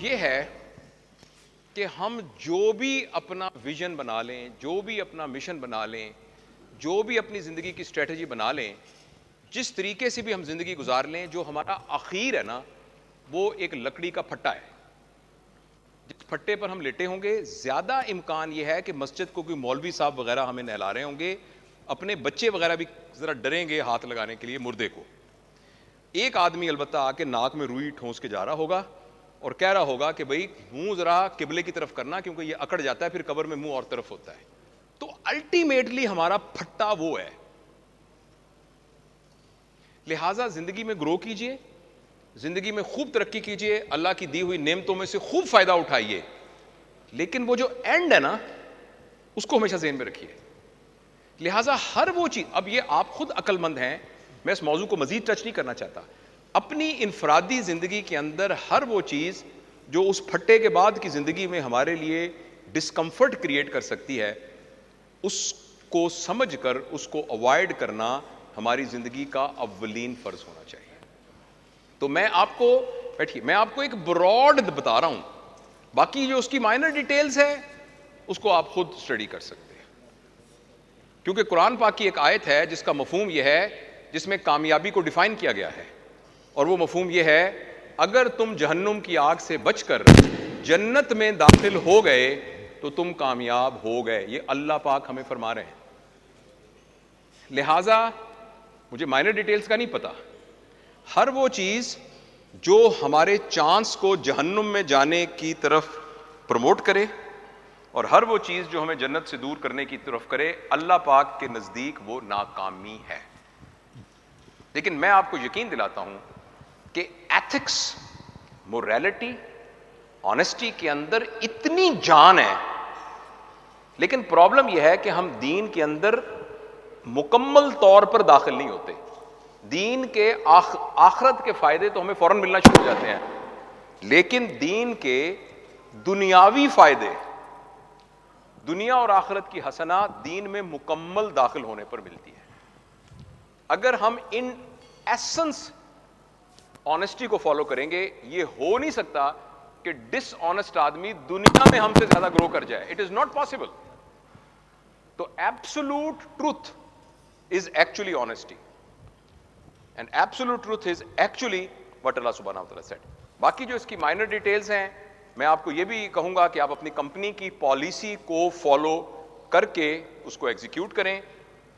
یہ ہے کہ ہم جو بھی اپنا ویژن بنا لیں، جو بھی اپنا مشن بنا لیں، جو بھی اپنی زندگی کی اسٹریٹجی بنا لیں، جس طریقے سے بھی ہم زندگی گزار لیں، جو ہمارا آخر ہے نا، وہ ایک لکڑی کا پھٹا ہے. جس پھٹے پر ہم لیٹے ہوں گے، زیادہ امکان یہ ہے کہ مسجد کو کوئی مولوی صاحب وغیرہ ہمیں نہلا رہے ہوں گے، اپنے بچے وغیرہ بھی ذرا ڈریں گے ہاتھ لگانے کے لیے مردے کو. ایک آدمی البتہ آ کے ناک میں روئی ٹھونس کے جا رہا ہوگا اور کہہ رہا ہوگا کہ بھئی منہ ذرا قبلے کی طرف کرنا، کیونکہ یہ اکڑ جاتا ہے، پھر قبر میں منہ اور طرف ہوتا ہے. تو الٹیمیٹلی ہمارا پھٹا وہ ہے. لہٰذا زندگی میں گرو کیجئے، زندگی میں خوب ترقی کیجئے، اللہ کی دی ہوئی نعمتوں میں سے خوب فائدہ اٹھائیے، لیکن وہ جو اینڈ ہے نا، اس کو ہمیشہ ذہن میں رکھیے. لہٰذا ہر وہ چیز، اب یہ آپ خود عقل مند ہیں، میں اس موضوع کو مزید ٹچ نہیں کرنا چاہتا. اپنی انفرادی زندگی کے اندر ہر وہ چیز جو اس پھٹے کے بعد کی زندگی میں ہمارے لیے ڈسکمفرٹ کریٹ کر سکتی ہے، اس کو سمجھ کر اس کو اوائڈ کرنا ہماری زندگی کا اولین فرض ہونا چاہیے. تو میں آپ کو بیٹھیے، میں آپ کو ایک براڈ بتا رہا ہوں، باقی جو اس کی مائنر ڈیٹیلز ہے اس کو آپ خود اسٹڈی کر سکتے ہیں. کیونکہ قرآن پاک کی ایک آیت ہے جس کا مفہوم یہ ہے، جس میں کامیابی کو ڈیفائن کیا گیا ہے، اور وہ مفہوم یہ ہے: اگر تم جہنم کی آگ سے بچ کر جنت میں داخل ہو گئے تو تم کامیاب ہو گئے. یہ اللہ پاک ہمیں فرما رہے ہیں. لہٰذا مجھے مائنر ڈیٹیلز کا نہیں پتا، ہر وہ چیز جو ہمارے چانس کو جہنم میں جانے کی طرف پروموٹ کرے اور ہر وہ چیز جو ہمیں جنت سے دور کرنے کی طرف کرے، اللہ پاک کے نزدیک وہ ناکامی ہے. لیکن میں آپ کو یقین دلاتا ہوں کہ ایتھکس، موریلٹی، آنیسٹی کے اندر اتنی جان ہے، لیکن پرابلم یہ ہے کہ ہم دین کے اندر مکمل طور پر داخل نہیں ہوتے. دین کے آخرت کے فائدے تو ہمیں فوراً ملنا شروع ہو جاتے ہیں، لیکن دین کے دنیاوی فائدے، دنیا اور آخرت کی حسنات دین میں مکمل داخل ہونے پر ملتی ہے. اگر ہم ان ایسنس آنیسٹی کو فالو کریں گے، یہ ہو نہیں سکتا کہ ڈس آنیسٹ آدمی دنیا میں ہم سے زیادہ گرو کر جائے. It is not possible. تو absolute truth is actually honesty, and absolute truth is actually what اللہ سبحانہ و تعالیٰ سیڈ. باقی جو اس کی مائنر ڈیٹیلز ہیں، میں آپ کو یہ بھی کہوں گا کہ آپ اپنی کمپنی کی پالیسی کو فالو کر کے اس کو ایگزیکیوٹ کریں.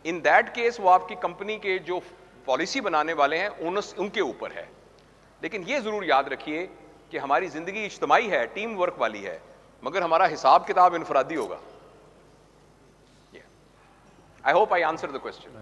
ان دیٹ کیس وہ آپ کی کمپنی کے جو پالیسی بنانے والے ہیں ان کے اوپر ہے. لیکن یہ ضرور یاد رکھیے کہ ہماری زندگی اجتماعی ہے، ٹیم ورک والی ہے، مگر ہمارا حساب کتاب انفرادی ہوگا. I hope I answered the question.